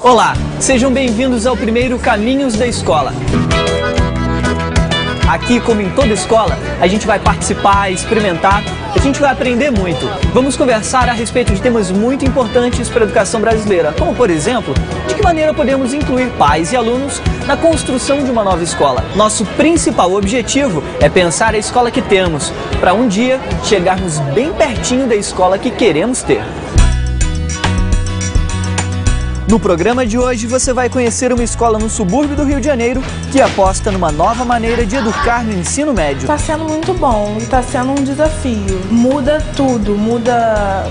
Olá, sejam bem-vindos ao primeiro Caminhos da Escola. Aqui, como em toda escola, a gente vai participar, experimentar, a gente vai aprender muito. Vamos conversar a respeito de temas muito importantes para a educação brasileira, como, por exemplo, de que maneira podemos incluir pais e alunos na construção de uma nova escola. Nosso principal objetivo é pensar a escola que temos, para um dia chegarmos bem pertinho da escola que queremos ter. No programa de hoje você vai conhecer uma escola no subúrbio do Rio de Janeiro que aposta numa nova maneira de educar no ensino médio. Está sendo muito bom, está sendo um desafio. Muda tudo, muda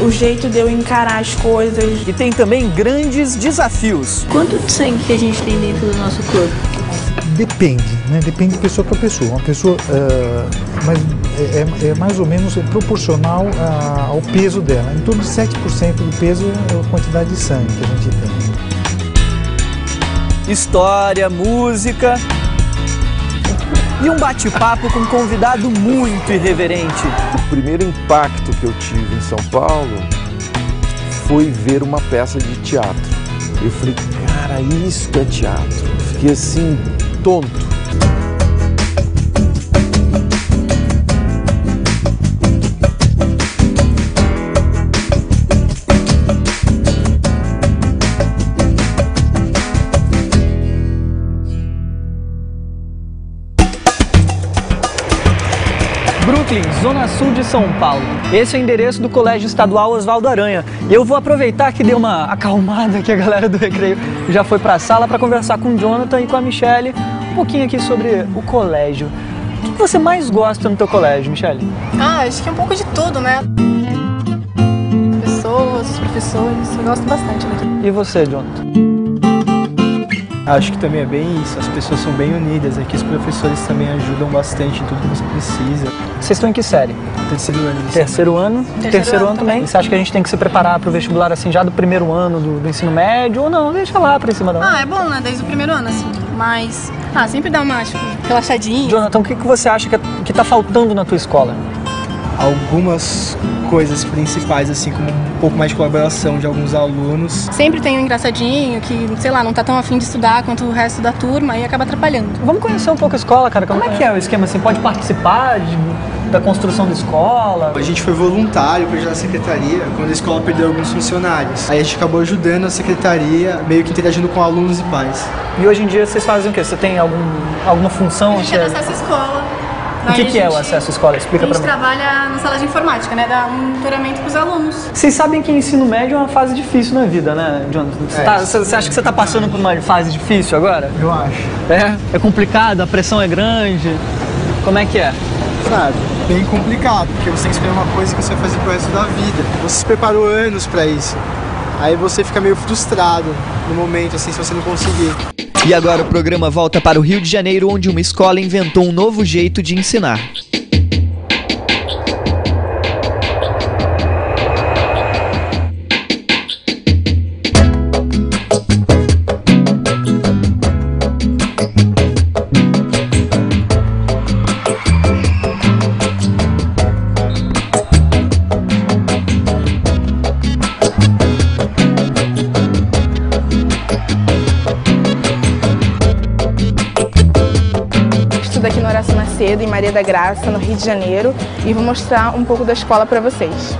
o jeito de eu encarar as coisas. E tem também grandes desafios. Quanto de sangue que a gente tem dentro do nosso corpo? Depende, né? Depende de pessoa para pessoa. Uma pessoa, mas é mais ou menos proporcional ao peso dela. Em torno de 7% do peso é a quantidade de sangue que a gente tem. História, música e um bate-papo com um convidado muito irreverente. O primeiro impacto que eu tive em São Paulo foi ver uma peça de teatro. Eu falei, cara, isso é teatro. Eu fiquei assim, tonto. Brooklyn, Zona Sul de São Paulo. Esse é o endereço do Colégio Estadual Oswaldo Aranha. E eu vou aproveitar que deu uma acalmada, que a galera do recreio já foi para a sala para conversar com o Jonathan e com a Michele um pouquinho aqui sobre o colégio. O que você mais gosta no teu colégio, Michele? Acho que é um pouco de tudo, né? Pessoas, os professores, eu gosto bastante daqui. E você, Jonathan? Acho que também é bem isso, as pessoas são bem unidas, aqui os professores também ajudam bastante em tudo que você precisa. Vocês estão em que série? Terceiro ano. Terceiro ano? Terceiro ano também. Você acha que a gente tem que se preparar para o vestibular assim já do primeiro ano do ensino médio ou não? Deixa lá para cima da hora. É bom, né? Desde o primeiro ano, assim. Mas, sempre dá uma, relaxadinha. Jonathan, o que você acha que tá faltando na tua escola? Algumas coisas principais, assim, como um pouco mais de colaboração de alguns alunos. Sempre tem um engraçadinho que, sei lá, não tá tão afim de estudar quanto o resto da turma e acaba atrapalhando. Vamos conhecer um pouco a escola, cara. Como é que é o esquema, assim? Pode participar da construção da escola? A gente foi voluntário para ajudar a secretaria quando a escola perdeu alguns funcionários. Aí a gente acabou ajudando a secretaria, meio que interagindo com alunos e pais. E hoje em dia vocês fazem o quê? Você tem alguma função? A gente é do acesso à escola. O que é o acesso à escola? Explica pra mim. A gente trabalha na sala de informática, né? Dá um tutoramento pros alunos. Vocês sabem que ensino médio é uma fase difícil na vida, né, Jonathan? Você acha que você tá passando por uma fase difícil agora? Eu acho. É complicado, a pressão é grande. Como é que é? Sabe, bem complicado, porque você tem que escolher uma coisa que você vai fazer pro resto da vida. Você se preparou anos pra isso. Aí você fica meio frustrado no momento, assim, se você não conseguir. E agora o programa volta para o Rio de Janeiro, onde uma escola inventou um novo jeito de ensinar. Aqui no Horácio Macedo, em Maria da Graça, no Rio de Janeiro, e vou mostrar um pouco da escola para vocês.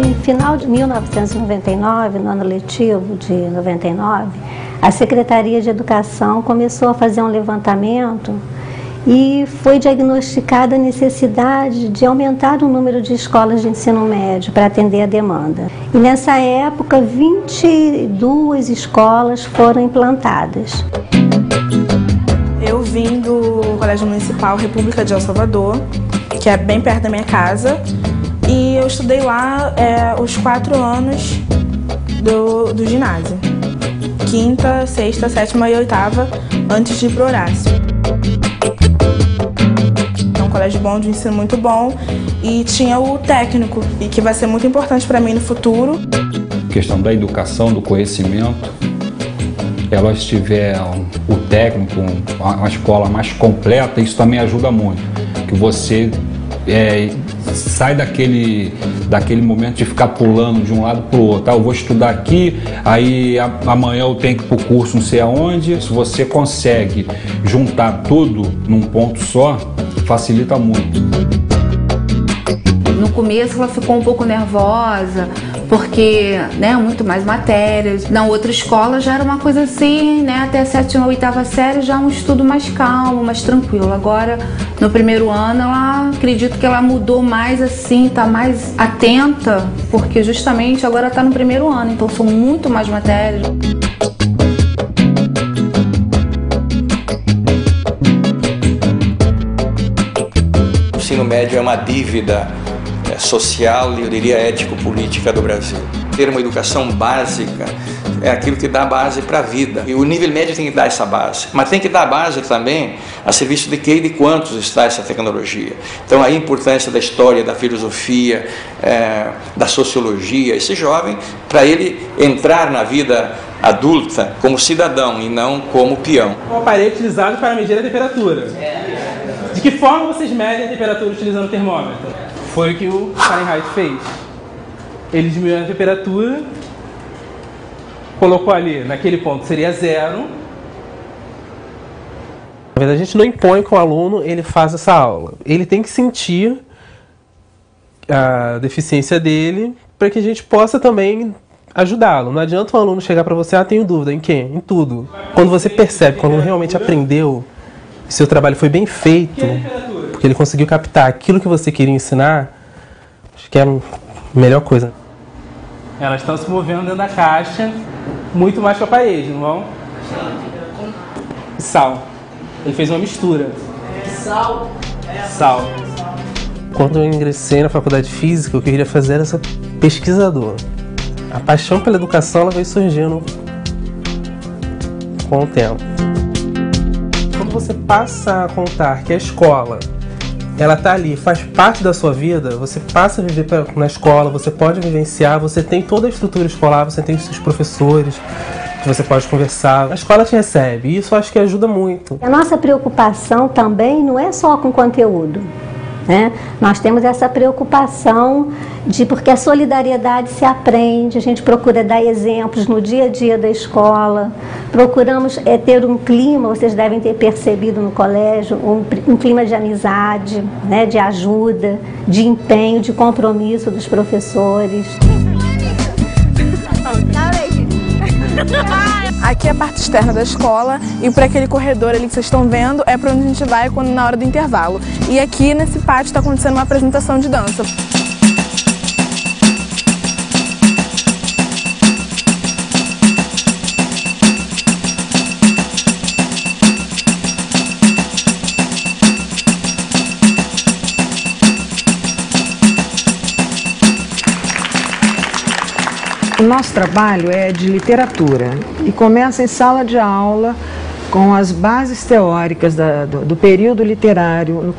No final de 1999, no ano letivo de 99, a Secretaria de Educação começou a fazer um levantamento e foi diagnosticada a necessidade de aumentar o número de escolas de ensino médio para atender a demanda. E nessa época, 22 escolas foram implantadas. Eu vim do Colégio Municipal República de El Salvador, que é bem perto da minha casa, e eu estudei lá os 4 anos do ginásio. 5ª, 6ª, 7ª e 8ª, antes de ir para o Horácio. Colégio bom, de ensino muito bom, e tinha o técnico, e que vai ser muito importante para mim no futuro. A questão da educação, do conhecimento, elas tiver o técnico, uma escola mais completa, isso também ajuda muito, que você sai daquele momento de ficar pulando de um lado para o outro. Eu vou estudar aqui, aí amanhã eu tenho que ir para o curso não sei aonde. Se você consegue juntar tudo num ponto só, facilita muito. No começo ela ficou um pouco nervosa, porque, né, muito mais matérias. Na outra escola já era uma coisa assim, né, até a 7ª, 8ª série já um estudo mais calmo, mais tranquilo. Agora, no primeiro ano, acredito que ela mudou mais assim, tá mais atenta, porque justamente agora tá no primeiro ano, então são muito mais matérias. O ensino médio é uma dívida social e, eu diria, ético-política do Brasil. Ter uma educação básica é aquilo que dá base para a vida. E o nível médio tem que dar essa base. Mas tem que dar base também a serviço de quem e de quantos está essa tecnologia. Então, a importância da história, da filosofia, da sociologia, esse jovem, para ele entrar na vida adulta como cidadão e não como peão. Um aparelho utilizado para medir a temperatura. De que forma vocês medem a temperatura utilizando o termômetro? Foi o que o Fahrenheit fez. Ele diminuiu a temperatura, colocou ali, naquele ponto seria 0. Na verdade, a gente não impõe que o aluno ele faça essa aula. Ele tem que sentir a deficiência dele para que a gente possa também ajudá-lo. Não adianta um aluno chegar para você, tenho dúvida, em quê? Em tudo. Quando você percebe que o aluno realmente aprendeu, seu trabalho foi bem feito, porque ele conseguiu captar aquilo que você queria ensinar, acho que é a melhor coisa. Elas estão se movendo dentro da caixa, muito mais que a parede, não vão? Sal. Ele fez uma mistura. Sal? Sal. Quando eu ingressei na faculdade de Física, o que eu queria fazer era ser pesquisador. A paixão pela educação ela veio surgindo com o tempo. Quando você passa a contar que a escola ela está ali, faz parte da sua vida, você passa a viver na escola, você pode vivenciar, você tem toda a estrutura escolar, você tem os seus professores, que você pode conversar. A escola te recebe, e isso eu acho que ajuda muito. A nossa preocupação também não é só com conteúdo, né? Nós temos essa preocupação porque a solidariedade se aprende, a gente procura dar exemplos no dia a dia da escola, procuramos ter um clima, vocês devem ter percebido no colégio, um clima de amizade, né, de ajuda, de empenho, de compromisso dos professores. Aqui é a parte externa da escola e por aquele corredor ali que vocês estão vendo é para onde a gente vai na hora do intervalo. E aqui nesse pátio está acontecendo uma apresentação de dança. O nosso trabalho é de literatura e começa em sala de aula com as bases teóricas do período literário.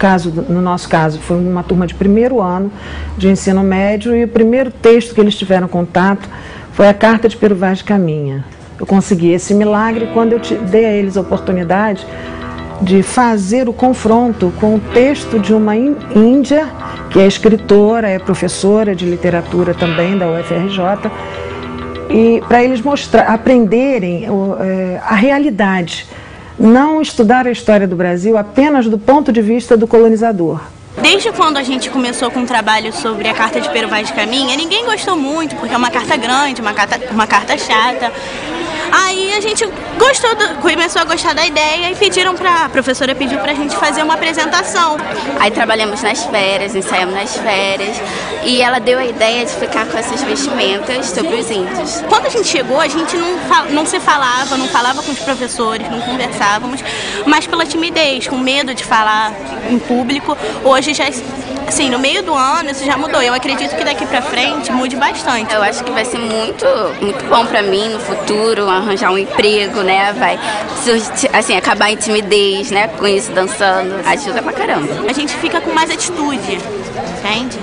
No nosso caso, foi uma turma de primeiro ano de ensino médio e o primeiro texto que eles tiveram contato foi a Carta de Pero Vaz de Caminha. Eu consegui esse milagre quando eu dei a eles a oportunidade de fazer o confronto com o texto de uma índia, que é escritora, é professora de literatura também da UFRJ, e para eles aprenderem a realidade, não estudar a história do Brasil apenas do ponto de vista do colonizador. Desde quando a gente começou com um trabalho sobre a Carta de Pero Vaz de Caminha, ninguém gostou muito, porque é uma carta grande, uma carta chata. Aí a gente começou a gostar da ideia e a professora pediu pra gente fazer uma apresentação. Aí trabalhamos nas férias, ensaiamos nas férias e ela deu a ideia de ficar com essas vestimentas sobre os índios. Quando a gente chegou, a gente não falava com os professores, não conversávamos, mas pela timidez, com medo de falar em público. Hoje já, assim, no meio do ano isso já mudou. Eu acredito que daqui pra frente mude bastante. Eu acho que vai ser muito bom pra mim no futuro, arranjar um emprego, né? Vai, assim, acabar a timidez, né? Com isso, dançando, ajuda pra caramba. A gente fica com mais atitude, entende?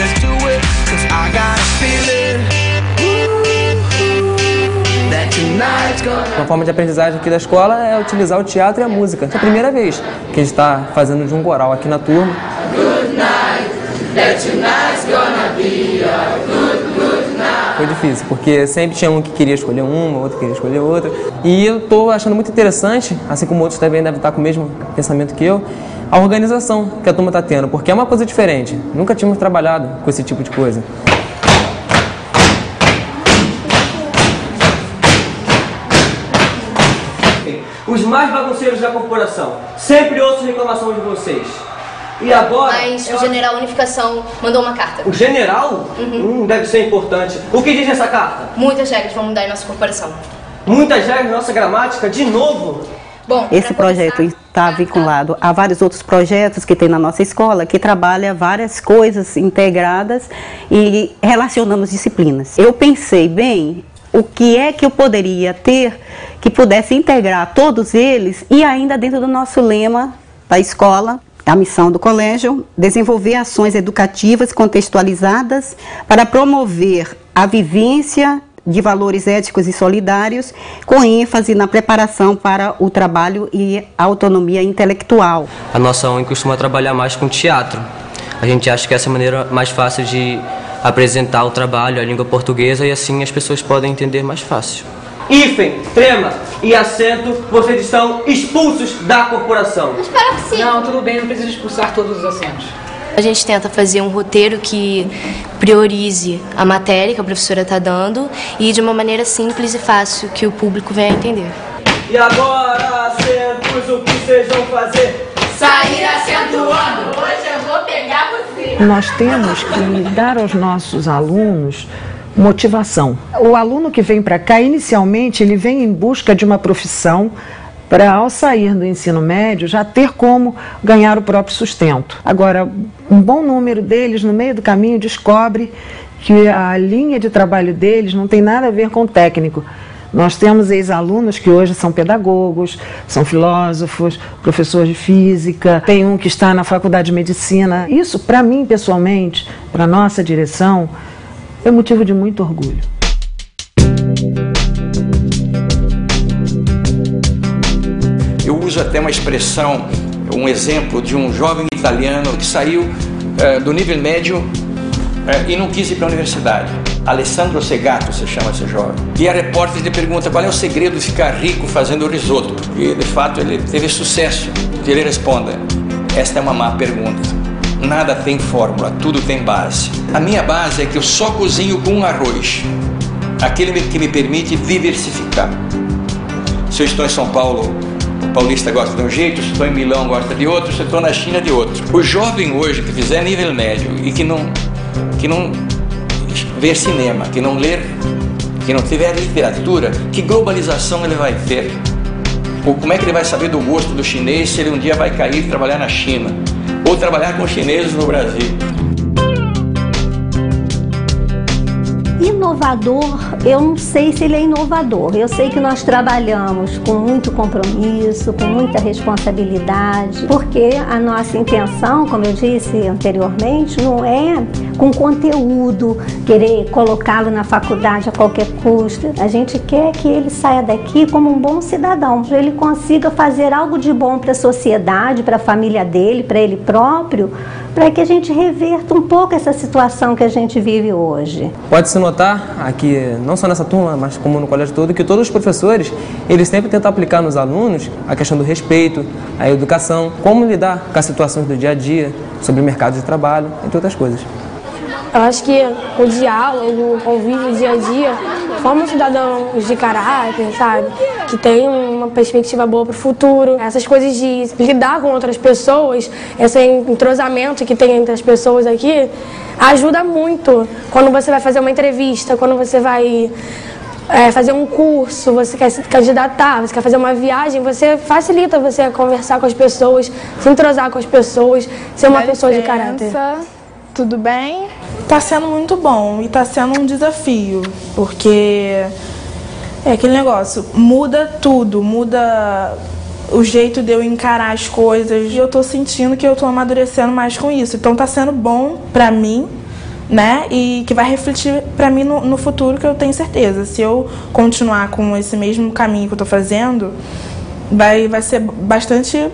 Let's do it, 'cause I got a Uma forma de aprendizagem aqui da escola é utilizar o teatro e a música. É a primeira vez que a gente está fazendo de um coral aqui na turma. Foi difícil, porque sempre tinha um que queria escolher uma, outro queria escolher outra. E eu estou achando muito interessante, assim como outros também devem estar com o mesmo pensamento que eu, a organização que a turma está tendo, porque é uma coisa diferente. Nunca tínhamos trabalhado com esse tipo de coisa. Os mais bagunceiros da corporação. Sempre ouço reclamação de vocês. E agora... Mas o General Unificação mandou uma carta. O general? Deve ser importante. O que diz essa carta? Muitas regras vão mudar em nossa corporação. Muitas regras na nossa gramática? De novo? Bom, esse projeto está vinculado a vários outros projetos que tem na nossa escola, que trabalha várias coisas integradas e relacionamos disciplinas. Eu pensei bem o que é que eu poderia ter que pudesse integrar todos eles e ainda dentro do nosso lema da escola, a missão do colégio, desenvolver ações educativas contextualizadas para promover a vivência de valores éticos e solidários, com ênfase na preparação para o trabalho e a autonomia intelectual. A nossa ONG costuma trabalhar mais com teatro. A gente acha que essa é a maneira mais fácil de apresentar o trabalho, a língua portuguesa, e assim as pessoas podem entender mais fácil. Hífen, trema e acento, vocês estão expulsos da corporação. Espero que sim. Não, tudo bem, não precisa expulsar todos os acentos. A gente tenta fazer um roteiro que priorize a matéria que a professora está dando e de uma maneira simples e fácil que o público venha a entender. E agora, acentos, o que vocês vão fazer? Sair acentuando! Hoje eu vou pegar você! Nós temos que dar aos nossos alunos motivação. O aluno que vem para cá, inicialmente, ele vem em busca de uma profissão para, ao sair do ensino médio, já ter como ganhar o próprio sustento. Agora, um bom número deles, no meio do caminho, descobre que a linha de trabalho deles não tem nada a ver com o técnico. Nós temos ex-alunos que hoje são pedagogos, são filósofos, professores de física, tem um que está na faculdade de medicina. Isso, para mim, pessoalmente, para a nossa direção, é motivo de muito orgulho. Eu uso até uma expressão, um exemplo de um jovem italiano que saiu do nível médio e não quis ir para a universidade. Alessandro Segato se chama esse jovem. E a repórter lhe pergunta qual é o segredo de ficar rico fazendo risoto. E de fato ele teve sucesso. E ele responde: esta é uma má pergunta. Nada tem fórmula, tudo tem base. A minha base é que eu só cozinho com arroz. Aquele que me permite diversificar. Se eu estou em São Paulo, o paulista gosta de um jeito, se estou em Milão gosta de outro, se estou na China de outro. O jovem hoje que fizer nível médio e que não ver cinema, que não ler, que não tiver literatura, que globalização ele vai ter? Ou como é que ele vai saber do gosto do chinês se ele um dia vai cair e trabalhar na China? Ou trabalhar com chineses no Brasil? Inovador, eu não sei se ele é inovador. Eu sei que nós trabalhamos com muito compromisso, com muita responsabilidade, porque a nossa intenção, como eu disse anteriormente, não é com conteúdo, querer colocá-lo na faculdade a qualquer custo. A gente quer que ele saia daqui como um bom cidadão, para ele consiga fazer algo de bom para a sociedade, para a família dele, para ele próprio, para que a gente reverta um pouco essa situação que a gente vive hoje. Pode-se notar aqui, não só nessa turma, mas como no colégio todo, que todos os professores, eles sempre tentam aplicar nos alunos a questão do respeito, a educação, como lidar com as situações do dia a dia, sobre o mercado de trabalho, entre outras coisas. Eu acho que o diálogo, o convívio dia a dia, forma cidadãos de caráter, sabe? Que tem uma perspectiva boa para o futuro. Essas coisas de lidar com outras pessoas, esse entrosamento que tem entre as pessoas aqui, ajuda muito. Quando você vai fazer uma entrevista, quando você vai fazer um curso, você quer se candidatar, você quer fazer uma viagem, você facilita você conversar com as pessoas, se entrosar com as pessoas, ser uma pessoa de caráter. Tudo bem? Tá sendo muito bom e tá sendo um desafio, porque é aquele negócio, muda tudo, muda o jeito de eu encarar as coisas e eu tô sentindo que eu tô amadurecendo mais com isso. Então tá sendo bom pra mim, né? E que vai refletir para mim no futuro, que eu tenho certeza. Se eu continuar com esse mesmo caminho que eu tô fazendo, vai ser bastante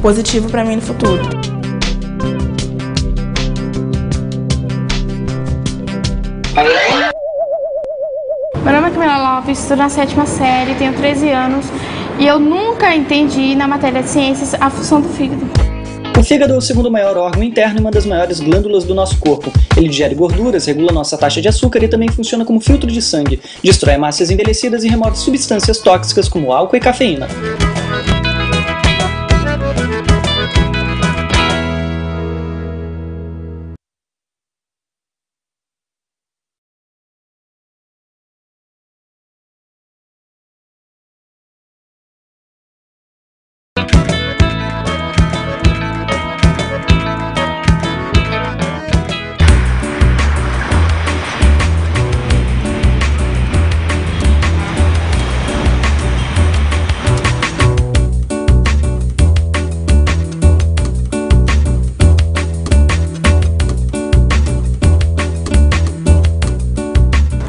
positivo para mim no futuro. Meu nome é Camila Lopes, estudo na 7ª série, tenho 13 anos e eu nunca entendi na matéria de ciências a função do fígado. O fígado é o segundo maior órgão interno e uma das maiores glândulas do nosso corpo. Ele digere gorduras, regula nossa taxa de açúcar e também funciona como filtro de sangue. Destrói hemácias envelhecidas e remove substâncias tóxicas como álcool e cafeína.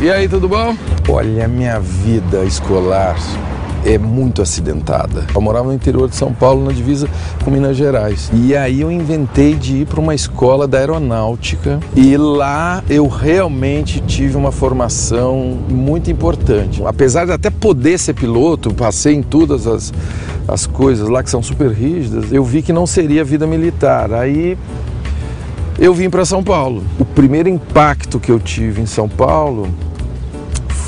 E aí, tudo bom? Olha, a minha vida escolar é muito acidentada. Eu morava no interior de São Paulo, na divisa com Minas Gerais. E aí eu inventei de ir para uma escola da aeronáutica e lá eu realmente tive uma formação muito importante. Apesar de até poder ser piloto, passei em todas as coisas lá que são super rígidas, eu vi que não seria vida militar. Aí eu vim para São Paulo. O primeiro impacto que eu tive em São Paulo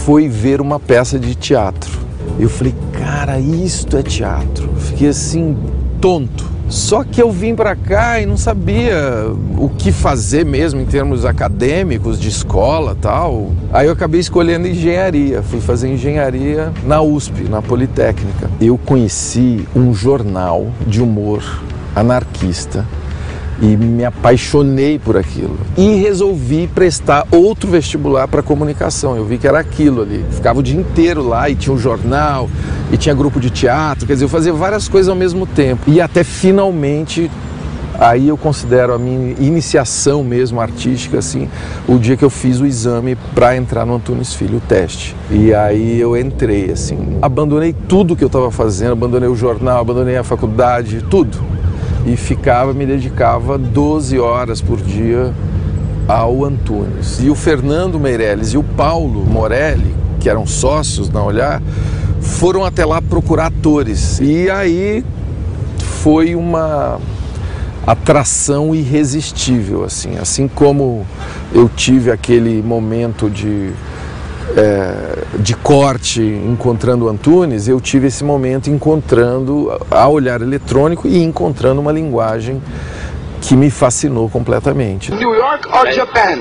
foi ver uma peça de teatro. Eu falei, cara, isto é teatro. Fiquei assim, tonto. Só que eu vim para cá e não sabia o que fazer mesmo em termos acadêmicos, de escola e tal. Aí eu acabei escolhendo engenharia. Fui fazer engenharia na USP, na Politécnica. Eu conheci um jornal de humor anarquista e me apaixonei por aquilo. E resolvi prestar outro vestibular para comunicação. Eu vi que era aquilo ali. Ficava o dia inteiro lá e tinha um jornal, e tinha grupo de teatro. Quer dizer, eu fazia várias coisas ao mesmo tempo. E até finalmente, aí eu considero a minha iniciação mesmo artística, assim, o dia que eu fiz o exame para entrar no Antunes Filho, o teste. E aí eu entrei, assim. Abandonei tudo que eu estava fazendo, abandonei o jornal, abandonei a faculdade, tudo. E me dedicava 12 horas por dia ao Antunes. E o Fernando Meirelles e o Paulo Morelli, que eram sócios na Olhar, foram até lá procurar atores. E aí foi uma atração irresistível, assim como eu tive aquele momento de corte encontrando o Antunes, eu tive esse momento encontrando a Olhar Eletrônico e encontrando uma linguagem que me fascinou completamente. New York or Japan?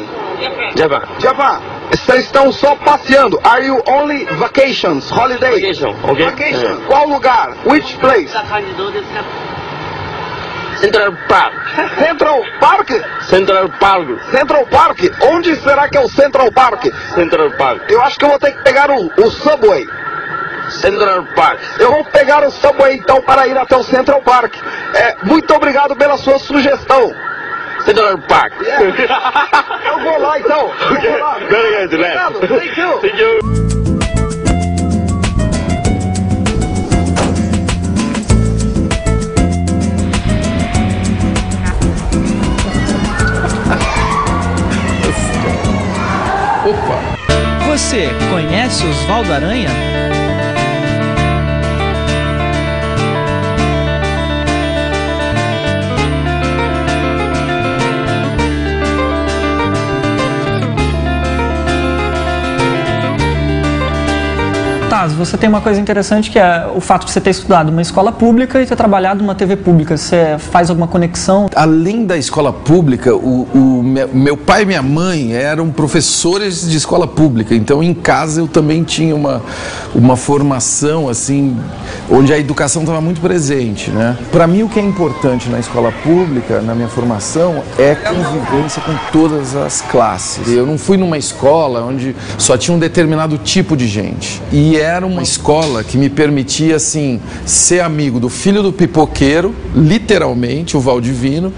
Japan. Japan. Vocês estão só passeando. Are you only vacations, holiday? Vacation. Okay. Vacation. Qual lugar? Which place? Central Park. Central Park? Central Park. Central Park? Onde será que é o Central Park? Central Park. Eu acho que eu vou ter que pegar o Subway. Central Park. Eu vou pegar o Subway então para ir até o Central Park. Muito obrigado pela sua sugestão. Central Park. Yeah. Eu vou lá então. Okay. Eu vou lá. Very good. Obrigado. Thank you. Thank you. Opa! Você conhece Osvaldo Aranha? Você tem uma coisa interessante que é o fato de você ter estudado uma escola pública e ter trabalhado numa TV pública. Você faz alguma conexão? Além da escola pública, meu pai e minha mãe eram professores de escola pública, então em casa eu também tinha uma formação assim, onde a educação estava muito presente, né? Para mim o que é importante na escola pública, na minha formação, é convivência com todas as classes. Eu não fui numa escola onde só tinha um determinado tipo de gente. E era uma escola que me permitia assim ser amigo do filho do pipoqueiro, literalmente, o Valdivino,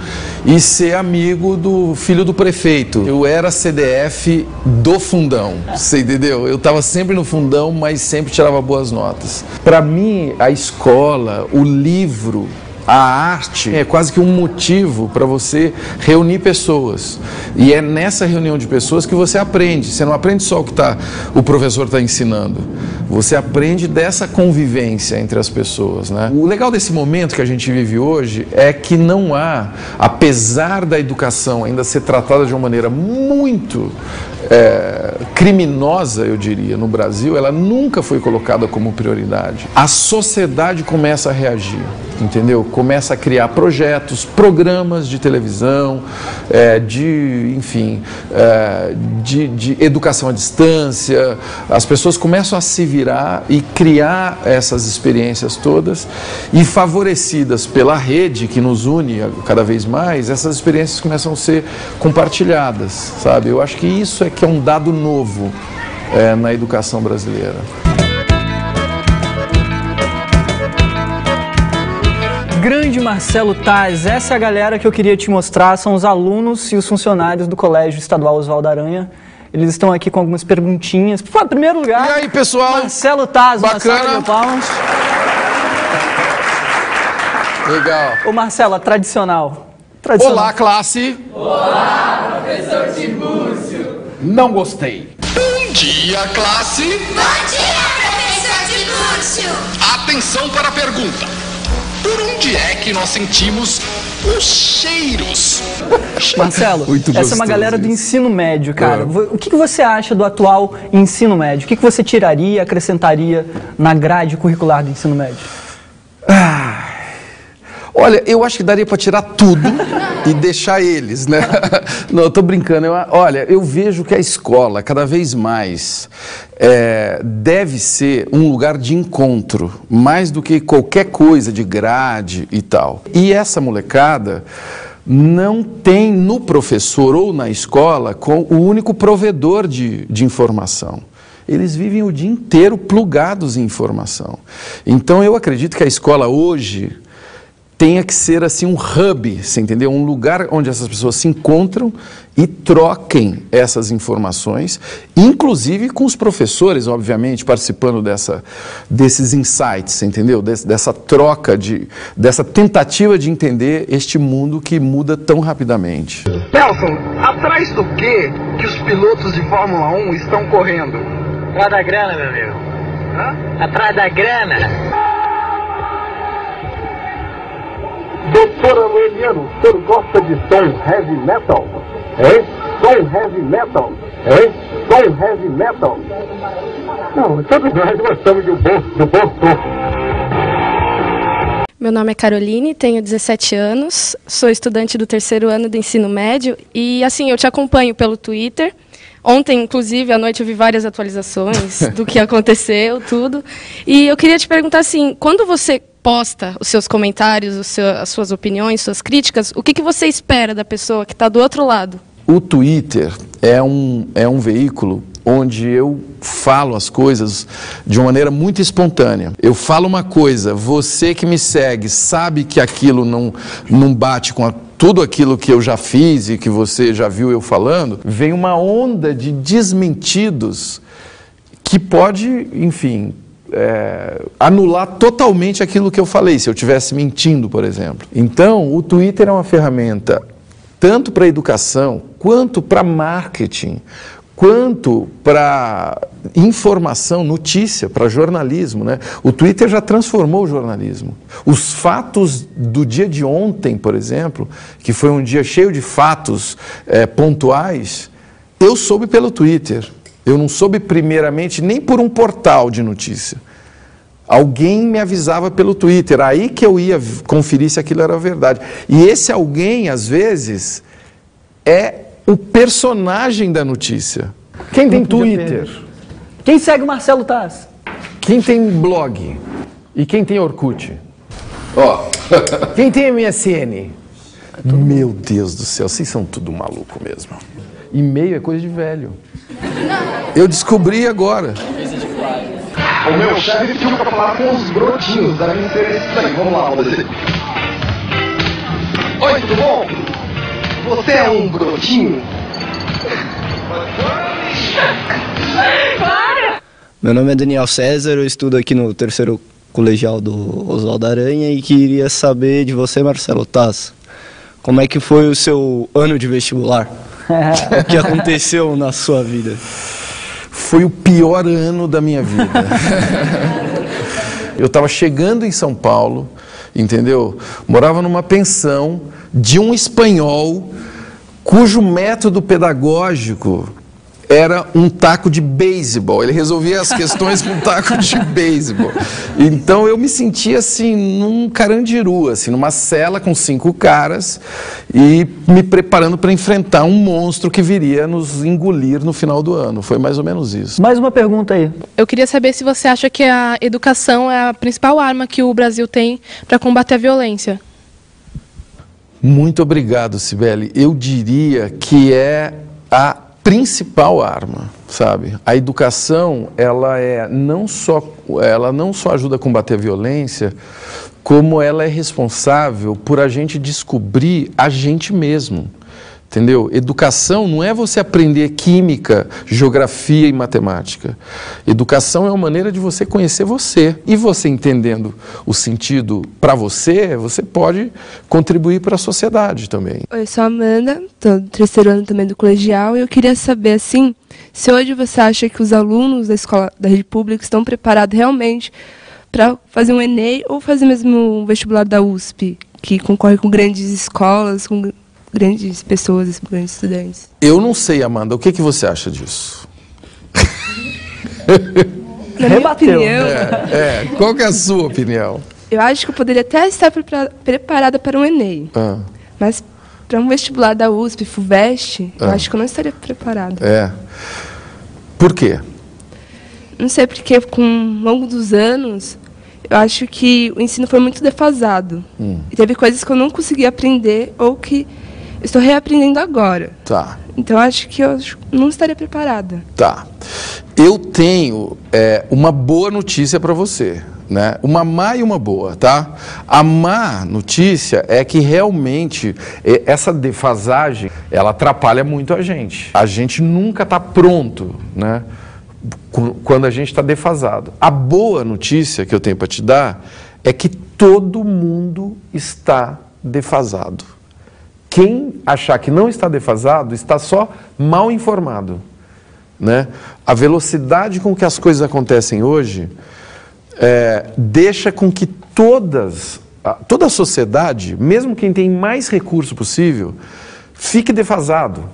e ser amigo do filho do prefeito. Eu era CDF do fundão, você entendeu? Eu estava sempre no fundão, mas sempre tirava boas notas. Para mim, a escola, o livro, a arte é quase que um motivo para você reunir pessoas. E é nessa reunião de pessoas que você aprende. Você não aprende só o que o professor está ensinando. Você aprende dessa convivência entre as pessoas, né? O legal desse momento que a gente vive hoje é que não há, apesar da educação ainda ser tratada de uma maneira muito criminosa, eu diria, no Brasil, ela nunca foi colocada como prioridade. A sociedade começa a reagir, entendeu? Começa a criar projetos, programas de televisão, de educação à distância. As pessoas começam a se virar e criar essas experiências todas, e favorecidas pela rede que nos une cada vez mais, essas experiências começam a ser compartilhadas, sabe? Eu acho que isso é que é um dado novo na educação brasileira. Grande Marcelo Taz, essa é a galera que eu queria te mostrar, são os alunos e os funcionários do Colégio Estadual Oswaldo Aranha. Eles estão aqui com algumas perguntinhas. Em primeiro lugar, e aí, pessoal? Marcelo Taz, bacana. Palmas. Legal. Ô Marcelo, a tradicional. Olá, classe. Olá, professor Tiburcio. Não gostei. Bom dia, classe. Bom dia, professor Tiburcio. Atenção para a pergunta. Por onde é que nós sentimos os cheiros? Marcelo, essa é uma galera do ensino médio, cara. O que você acha do atual ensino médio? O que você tiraria, acrescentaria na grade curricular do ensino médio? Olha, eu acho que daria para tirar tudo e deixar eles, né? Não, eu tô brincando. Olha, eu vejo que a escola, cada vez mais, deve ser um lugar de encontro, mais do que qualquer coisa de grade e tal. E essa molecada não tem no professor ou na escola o único provedor de informação. Eles vivem o dia inteiro plugados em informação. Então eu acredito que a escola hoje tenha que ser assim um hub, você entendeu? Um lugar onde essas pessoas se encontram e troquem essas informações, inclusive com os professores, obviamente, participando desses insights, você entendeu? Dessa troca, dessa tentativa de entender este mundo que muda tão rapidamente. Nelson, atrás do que os pilotos de Fórmula 1 estão correndo? Atrás da grana, meu amigo. Hã? Atrás da grana. Doutor Aureliano, o senhor gosta de som heavy metal? Hein? Som heavy metal? Hein? Som heavy metal? Não, todos nós gostamos do bom som. Meu nome é Caroline, tenho 17 anos, sou estudante do 3º ano do ensino médio e, assim, eu te acompanho pelo Twitter. Ontem, inclusive, à noite eu vi várias atualizações do que aconteceu, tudo. E eu queria te perguntar, assim, quando você posta os seus comentários, as suas opiniões, suas críticas, o que você espera da pessoa que está do outro lado? O Twitter é um veículo onde eu falo as coisas de uma maneira muito espontânea. Eu falo uma coisa, você que me segue sabe que aquilo não bate com tudo aquilo que eu já fiz e que você já viu eu falando, vem uma onda de desmentidos que pode, enfim, anular totalmente aquilo que eu falei, se eu estivesse mentindo, por exemplo. Então, o Twitter é uma ferramenta tanto para educação, quanto para marketing, quanto para informação, notícia, para jornalismo, né? O Twitter já transformou o jornalismo. Os fatos do dia de ontem, por exemplo, que foi um dia cheio de fatos pontuais, eu soube pelo Twitter. Eu não soube primeiramente nem por um portal de notícia. Alguém me avisava pelo Twitter, aí que eu ia conferir se aquilo era verdade. E esse alguém, às vezes, é o personagem da notícia. Quem tem Twitter? Quem segue o Marcelo Taz? Quem tem blog? E quem tem Orkut? Ó, quem tem MSN? Meu Deus do céu, vocês são tudo maluco mesmo. E-mail é coisa de velho. Eu descobri agora. O meu chefe pediu pra falar com os brotinhos da minha entrevista aí. Vamos lá, vamos ver. Oi, tudo bom? Você é um brotinho? Meu nome é Daniel César, eu estudo aqui no terceiro colegial do Oswaldo Aranha e queria saber de você, Marcelo Taz, como é que foi o seu ano de vestibular? O que aconteceu na sua vida? Foi o pior ano da minha vida. Eu estava chegando em São Paulo, entendeu? Morava numa pensão de um espanhol cujo método pedagógico era um taco de beisebol. Ele resolvia as questões com um taco de beisebol. Então eu me sentia assim, num Carandiru, assim, numa cela com 5 caras e me preparando para enfrentar um monstro que viria nos engolir no final do ano. Foi mais ou menos isso. Mais uma pergunta aí. Eu queria saber se você acha que a educação é a principal arma que o Brasil tem para combater a violência. Muito obrigado, Cibele. Eu diria que é a principal arma, sabe? A educação, ela não só ajuda a combater a violência, como ela é responsável por a gente descobrir a gente mesmo, entendeu? Educação não é você aprender química, geografia e matemática. Educação é uma maneira de você conhecer você. E você entendendo o sentido para você, você pode contribuir para a sociedade também. Oi, eu sou a Amanda, estou no terceiro ano também do colegial, e eu queria saber, assim, se hoje você acha que os alunos da escola da rede pública estão preparados realmente para fazer um Enem ou fazer mesmo um vestibular da USP, que concorre com grandes escolas, com grandes pessoas, grandes estudantes. Eu não sei, Amanda, o que você acha disso? Na minha opinião... Qual que é a sua opinião? Eu acho que eu poderia até estar preparada para um Enem, mas para um vestibular da USP, FUVEST, eu acho que eu não estaria preparada. Por quê? Não sei, porque com o longo dos anos, eu acho que o ensino foi muito defasado. E teve coisas que eu não consegui aprender ou que estou reaprendendo agora. Tá. Então, acho que eu não estaria preparada. Tá. Eu tenho uma boa notícia para você, né? Uma má e uma boa, tá? A má notícia é que realmente essa defasagem, ela atrapalha muito a gente. A gente nunca está pronto, né? Quando a gente está defasado. A boa notícia que eu tenho para te dar é que todo mundo está defasado. Quem achar que não está defasado está só mal informado, né? A velocidade com que as coisas acontecem hoje deixa com que toda a sociedade, mesmo quem tem mais recurso possível, fique defasado.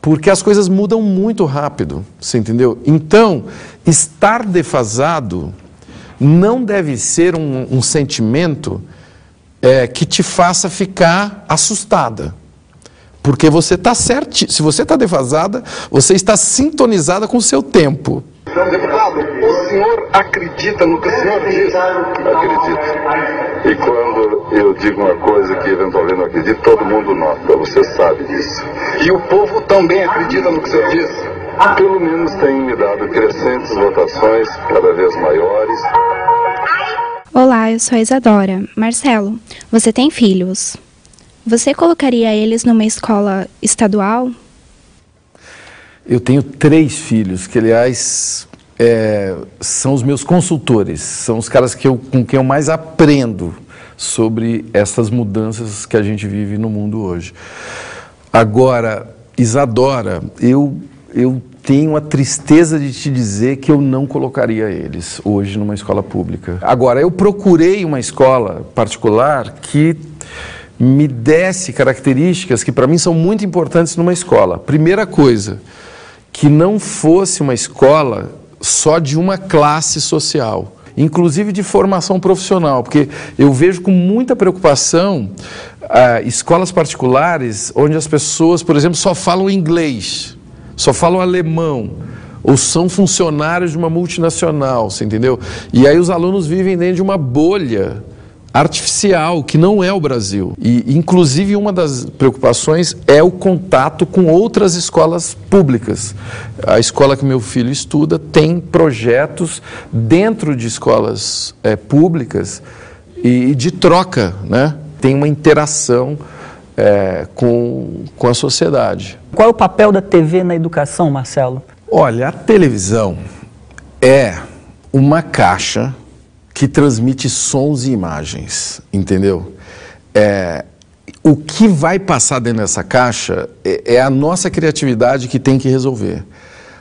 Porque as coisas mudam muito rápido, você entendeu? Então, estar defasado não deve ser um sentimento que te faça ficar assustada. Porque você está certo. Se você está defasada, você está sintonizada com o seu tempo. Deputado, o senhor acredita no que o senhor diz? Acredito. E quando eu digo uma coisa que eventualmente não acredito, todo mundo nota, você sabe disso. E o povo também acredita no que o senhor diz? Pelo menos tem me dado crescentes votações, cada vez maiores. Olá, eu sou a Isadora. Marcelo, você tem filhos. Você colocaria eles numa escola estadual? Eu tenho 3 filhos, que aliás são os meus consultores, são os caras com quem eu mais aprendo sobre essas mudanças que a gente vive no mundo hoje. Agora, Isadora, eu tenho a tristeza de te dizer que eu não colocaria eles hoje numa escola pública. Agora, eu procurei uma escola particular que me desse características que para mim são muito importantes numa escola. Primeira coisa, que não fosse uma escola só de uma classe social, inclusive de formação profissional, porque eu vejo com muita preocupação escolas particulares onde as pessoas, por exemplo, só falam inglês, só falam alemão, ou são funcionários de uma multinacional, você entendeu? E aí os alunos vivem dentro de uma bolha artificial, que não é o Brasil. E, inclusive, uma das preocupações é o contato com outras escolas públicas. A escola que meu filho estuda tem projetos dentro de escolas públicas e de troca, né? Tem uma interação com a sociedade. Qual é o papel da TV na educação, Marcelo? Olha, a televisão é uma caixa que transmite sons e imagens, entendeu? O que vai passar dentro dessa caixa é a nossa criatividade que tem que resolver.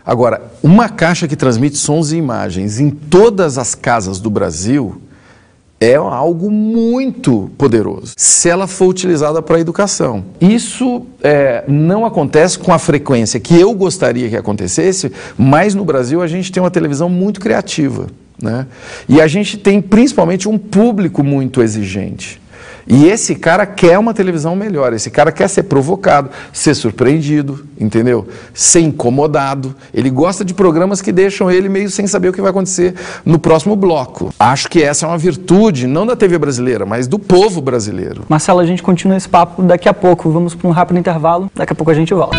Agora, uma caixa que transmite sons e imagens em todas as casas do Brasil é algo muito poderoso, se ela for utilizada para a educação. Isso não acontece com a frequência que eu gostaria que acontecesse, mas no Brasil a gente tem uma televisão muito criativa, né? E a gente tem principalmente um público muito exigente. E esse cara quer uma televisão melhor, esse cara quer ser provocado, ser surpreendido, entendeu? Ser incomodado. Ele gosta de programas que deixam ele meio sem saber o que vai acontecer no próximo bloco. Acho que essa é uma virtude, não da TV brasileira, mas do povo brasileiro. Marcelo, a gente continua esse papo daqui a pouco. Vamos para um rápido intervalo, daqui a pouco a gente volta.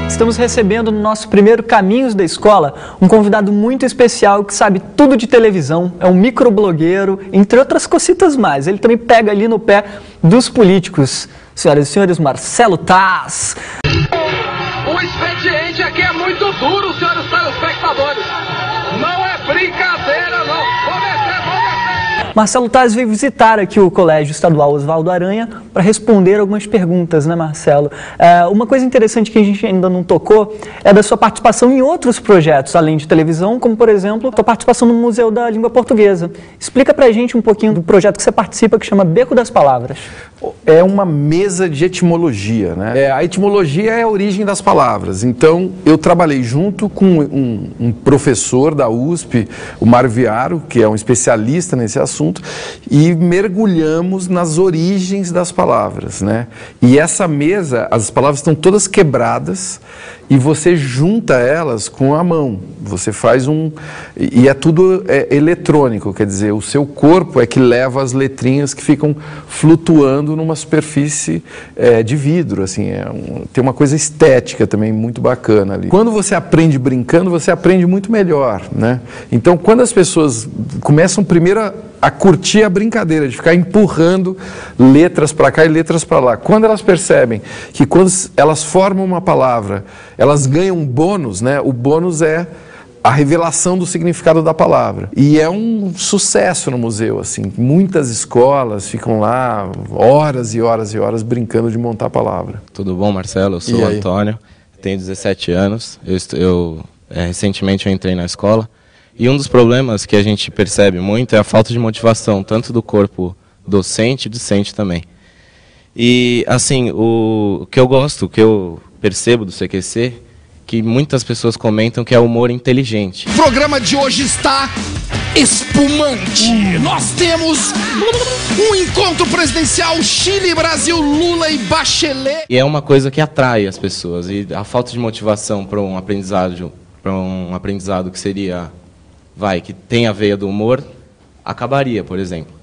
Estamos recebendo no nosso primeiro Caminhos da Escola um convidado muito especial que sabe tudo de televisão, é um microblogueiro, entre outras cositas mais. Ele também pega ali no pé dos políticos. Senhoras e senhores, Marcelo Taz. O expediente aqui é muito duro, senhores telespectadores. Não é brincadeira, não. Marcelo Taz veio visitar aqui o Colégio Estadual Oswaldo Aranha para responder algumas perguntas, né, Marcelo? Uma coisa interessante que a gente ainda não tocou é da sua participação em outros projetos, além de televisão, como, por exemplo, a sua participação no Museu da Língua Portuguesa. Explica pra gente um pouquinho do projeto que você participa, que chama Beco das Palavras. É uma mesa de etimologia, né? A etimologia é a origem das palavras. Então, eu trabalhei junto com um professor da USP, o Mário Viaro, que é um especialista nesse assunto, e mergulhamos nas origens das palavras, né? E essa mesa, as palavras estão todas quebradas e você junta elas com a mão. Você faz e é tudo eletrônico, quer dizer, o seu corpo é que leva as letrinhas que ficam flutuando numa superfície de vidro, assim, tem uma coisa estética também muito bacana ali. Quando você aprende brincando, você aprende muito melhor, né? Então, quando as pessoas começam primeiro a curtir a brincadeira, de ficar empurrando letras para cá e letras para lá, quando elas percebem que quando elas formam uma palavra, elas ganham um bônus, né? O bônus é a revelação do significado da palavra. E é um sucesso no museu, assim. Muitas escolas ficam lá horas e horas e horas brincando de montar a palavra. Tudo bom, Marcelo? Eu sou o Antônio, tenho 17 anos. Recentemente eu entrei na escola. E um dos problemas que a gente percebe muito é a falta de motivação, tanto do corpo docente e discente também. E, assim, o que eu gosto, o que eu percebo do CQC, que muitas pessoas comentam que é humor inteligente. O programa de hoje está espumante. Nós temos um encontro presidencial Chile-Brasil, Lula e Bachelet. E é uma coisa que atrai as pessoas. E a falta de motivação para um aprendizado que seria, que tem a veia do humor, acabaria, por exemplo.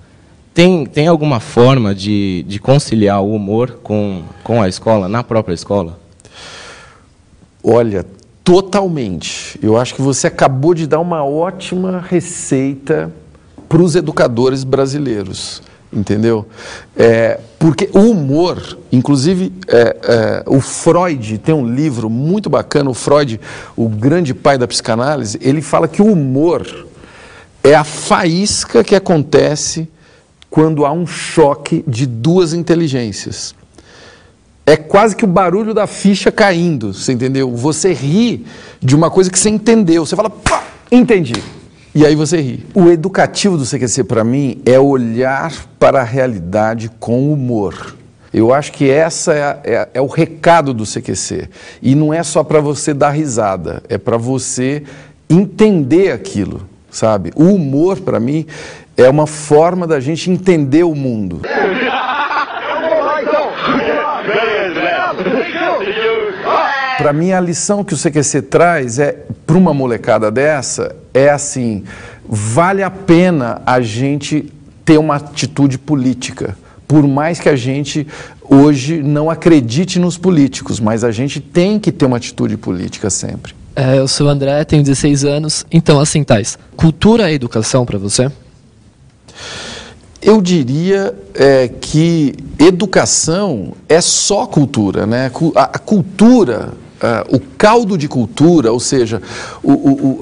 Tem alguma forma de conciliar o humor com a escola, na própria escola? Olha, totalmente. Eu acho que você acabou de dar uma ótima receita para os educadores brasileiros, entendeu? Porque o humor, inclusive o Freud tem um livro muito bacana, o Freud, o grande pai da psicanálise, ele fala que o humor é a faísca que acontece quando há um choque de duas inteligências. É quase que o barulho da ficha caindo, você entendeu? Você ri de uma coisa que você entendeu, você fala, pá, entendi. E aí você ri. O educativo do CQC, para mim, é olhar para a realidade com humor. Eu acho que essa é o recado do CQC. E não é só para você dar risada, é para você entender aquilo, sabe? O humor, para mim, é uma forma da gente entender o mundo. Para mim, a lição que o CQC traz para uma molecada dessa, é assim, vale a pena a gente ter uma atitude política. Por mais que a gente hoje não acredite nos políticos, mas a gente tem que ter uma atitude política sempre. Eu sou o André, tenho 16 anos. Então, assim, Thais, cultura é educação para você? Eu diria que educação é só cultura, né? A cultura, o caldo de cultura, ou seja,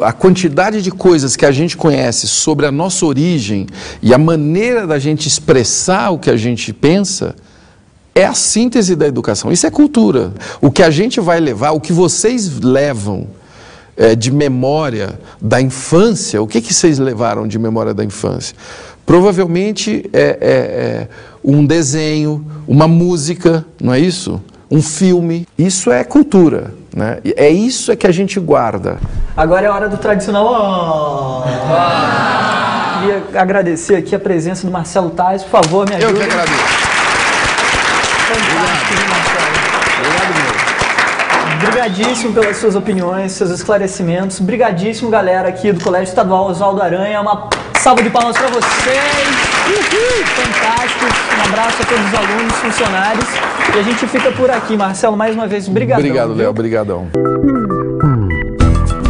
a quantidade de coisas que a gente conhece sobre a nossa origem e a maneira da gente expressar o que a gente pensa, é a síntese da educação. Isso é cultura. O que a gente vai levar, o que vocês levam de memória da infância, o que vocês levaram de memória da infância? Provavelmente um desenho, uma música, não é isso? Um filme. Isso é cultura, né? É isso que a gente guarda. Agora é a hora do tradicional. Queria agradecer aqui a presença do Marcelo Thais. Por favor, me ajude. Eu que agradeço. Fantástico, Marcelo. Obrigado mesmo. Obrigadíssimo pelas suas opiniões, seus esclarecimentos. Obrigadíssimo, galera, aqui do Colégio Estadual Oswaldo Aranha. Uma salva de palmas para vocês. Fantástico. Um abraço a todos os alunos, funcionários. E a gente fica por aqui. Marcelo, mais uma vez, obrigado. Obrigado, Léo. Obrigadão.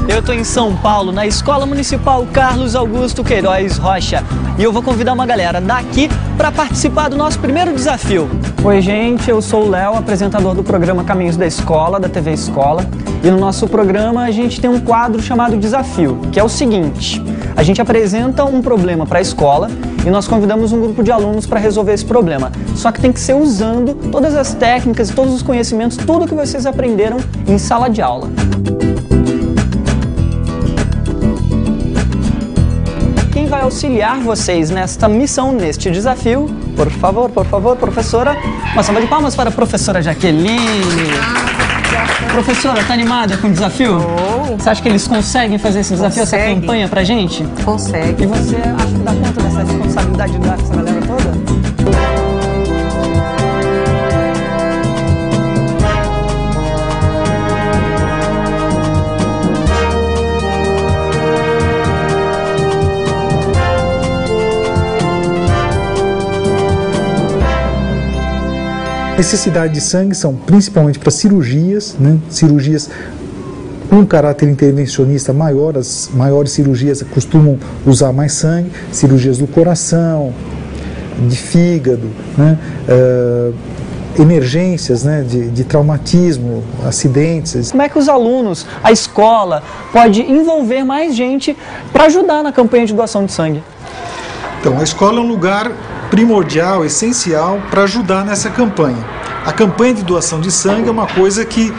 Eu estou em São Paulo, na Escola Municipal Carlos Augusto Queiroz Rocha. E eu vou convidar uma galera daqui para participar do nosso primeiro desafio. Oi, gente, eu sou o Léo, apresentador do programa Caminhos da Escola, da TV Escola. E no nosso programa a gente tem um quadro chamado Desafio, que é o seguinte: a gente apresenta um problema para a escola e nós convidamos um grupo de alunos para resolver esse problema. Só que tem que ser usando todas as técnicas, todos os conhecimentos, tudo que vocês aprenderam em sala de aula. Quem vai auxiliar vocês nesta missão, neste desafio, por favor, professora, uma salva de palmas para a professora Jaqueline. Professora, tá animada com o desafio? Você acha que eles conseguem fazer esse desafio, essa campanha pra gente? Consegue. E você acha que dá conta dessa responsabilidade de dar com essa galera toda? Necessidade de sangue são principalmente para cirurgias, né? Cirurgias com caráter intervencionista maior, as maiores cirurgias costumam usar mais sangue, cirurgias do coração, de fígado, né? Emergências, né? de traumatismo, acidentes. Como é que os alunos, a escola, pode envolver mais gente para ajudar na campanha de doação de sangue? Então, a escola é um lugar primordial, essencial para ajudar nessa campanha. A campanha de doação de sangue é uma coisa que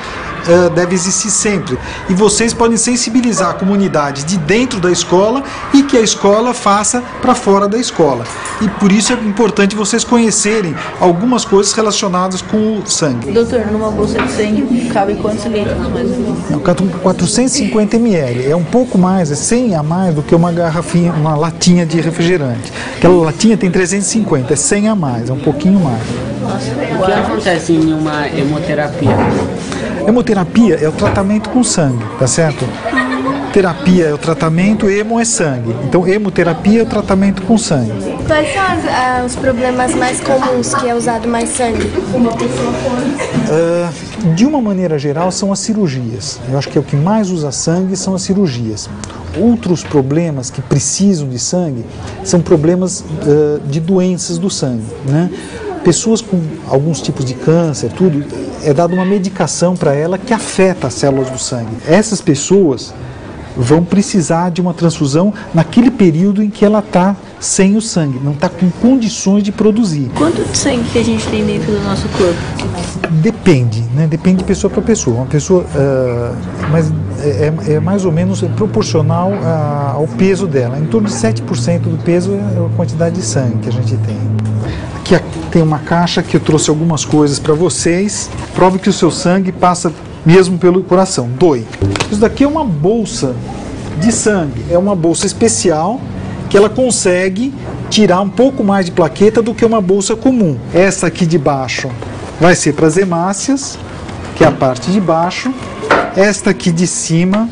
deve existir sempre. E vocês podem sensibilizar a comunidade de dentro da escola e que a escola faça para fora da escola. E por isso é importante vocês conhecerem algumas coisas relacionadas com o sangue. Doutor, numa bolsa de sangue cabe quantos litros mais ou menos? 450 ml. É um pouco mais, é 100 a mais do que uma garrafinha, uma latinha de refrigerante. Aquela latinha tem 350, é 100 a mais, é um pouquinho mais. O que acontece em uma hemoterapia? Hemoterapia é o tratamento com sangue, tá certo? Terapia é o tratamento, hemo é sangue. Então, hemoterapia é o tratamento com sangue. Quais são os problemas mais comuns que é usado mais sangue? De uma maneira geral, são as cirurgias. Eu acho que é o que mais usa sangue são as cirurgias. Outros problemas que precisam de sangue são problemas de doenças do sangue, né? Pessoas com alguns tipos de câncer, tudo, é dada uma medicação para ela que afeta as células do sangue. Essas pessoas vão precisar de uma transfusão naquele período em que ela está sem o sangue, não está com condições de produzir. Quanto de sangue que a gente tem dentro do nosso corpo? Depende, né? Depende de pessoa para pessoa. Uma pessoa, mas é mais ou menos proporcional ao peso dela. Em torno de 7% do peso é a quantidade de sangue que a gente tem. Aqui tem uma caixa que eu trouxe algumas coisas para vocês. Prove que o seu sangue passa mesmo pelo coração. Doe. Isso daqui é uma bolsa de sangue. É uma bolsa especial que ela consegue tirar um pouco mais de plaqueta do que uma bolsa comum. Essa aqui de baixo vai ser para as hemácias, que é a parte de baixo. Esta aqui de cima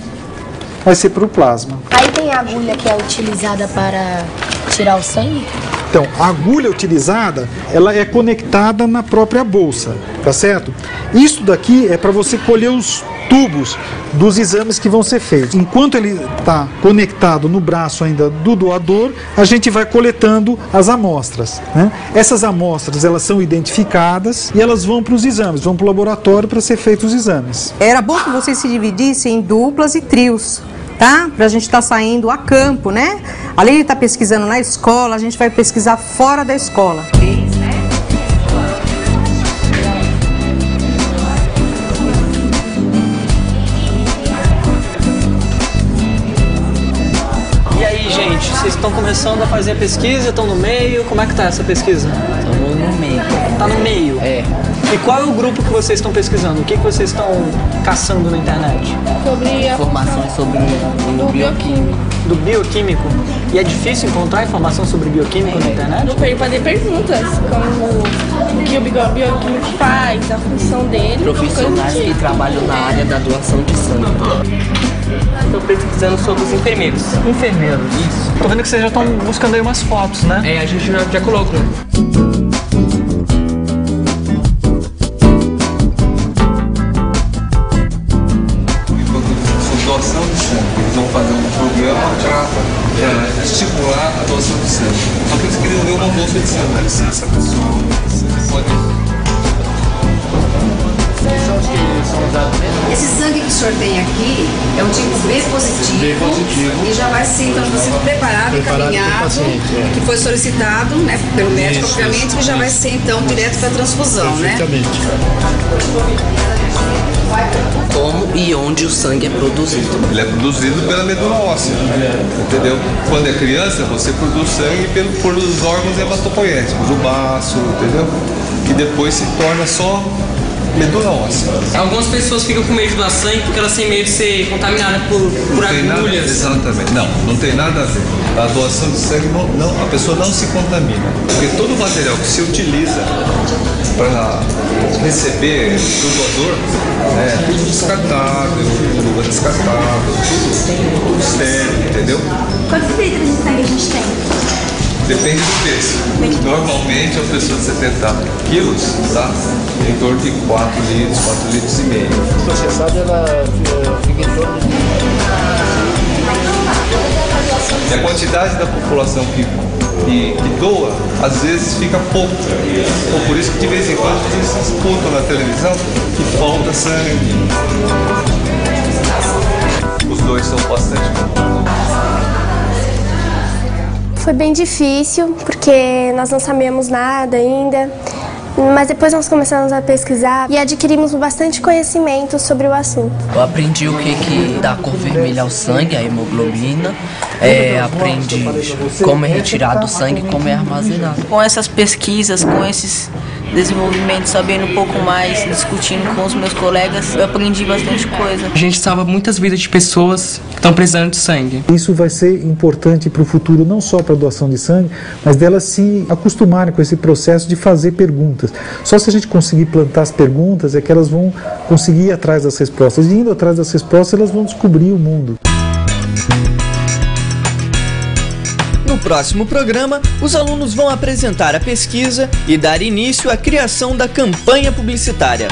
vai ser para o plasma. Aí tem a agulha que é utilizada para tirar o sangue? Então, a agulha utilizada, ela é conectada na própria bolsa, tá certo? Isso daqui é para você colher os tubos dos exames que vão ser feitos. Enquanto ele está conectado no braço ainda do doador, a gente vai coletando as amostras, né? Essas amostras, elas são identificadas e elas vão para os exames, vão para o laboratório para ser feitos os exames. Era bom que vocês se dividissem em duplas e trios, tá? Pra gente estar saindo a campo, né? Além de estar pesquisando na escola, a gente vai pesquisar fora da escola. E aí, gente, vocês estão começando a fazer a pesquisa, estão no meio, como é que tá essa pesquisa? Estamos no meio. Tá no meio? É. E qual é o grupo que vocês estão pesquisando? O que vocês estão caçando na internet? Sobre informações sobre o bioquímico. Do bioquímico? E é difícil encontrar informação sobre bioquímico na internet? Não fazer perguntas, como o que o bioquímico faz, a função dele. Profissionais que trabalham na área da doação de sangue. Estou pesquisando sobre os enfermeiros. Enfermeiros? Isso. Tô vendo que vocês já estão buscando aí umas fotos, né? É, a gente já colocou. Doação de sangue. Eles vão fazer um programa para estimular a doação de sangue. Só que eles queriam ver uma bolsa de sangue. Dá licença, pessoal. Esse sangue que o senhor tem aqui é o tipo B positivo. E já vai ser, então, sendo preparado e encaminhado, que foi solicitado, né, pelo médico, obviamente, que já vai ser, então, direto para a transfusão, né? Como e onde o sangue é produzido? Ele é produzido pela medula óssea, entendeu? Quando é criança, você produz sangue pelos órgãos hematopoéticos, o baço, entendeu? Que depois se torna só medula óssea. Algumas pessoas ficam com medo de doar sangue porque elas têm medo de ser contaminadas por agulhas. Exatamente. Não tem nada a ver. A doação de sangue, a pessoa não se contamina. Porque todo o material que se utiliza para receber do doador, tudo descartável, luva descartável, tudo estéril, entendeu? Quantos litros de sangue a gente tem? Depende do peso. Normalmente, a pessoa de 70 quilos, tá? Em torno de 4 litros e meio. A sociedade, ela fica em torno de... E a quantidade da população que doa, às vezes fica pouco. Então, por isso que de vez em quando eles disputam na televisão que falta sangue. Os dois são bastante comuns. Foi bem difícil, porque nós não sabíamos nada ainda, mas depois nós começamos a pesquisar e adquirimos bastante conhecimento sobre o assunto. Eu aprendi o que dá cor vermelha ao sangue, a hemoglobina, aprendi como é retirado o sangue e como é armazenado. Com essas pesquisas, com esses desenvolvimentos, sabendo um pouco mais, discutindo com os meus colegas, eu aprendi bastante coisa. A gente salva muitas vidas de pessoas que estão precisando de sangue. Isso vai ser importante para o futuro, não só para a doação de sangue, mas delas se acostumarem com esse processo de fazer perguntas. Só se a gente conseguir plantar as perguntas é que elas vão conseguir ir atrás das respostas. E indo atrás das respostas, elas vão descobrir o mundo. No próximo programa, os alunos vão apresentar a pesquisa e dar início à criação da campanha publicitária.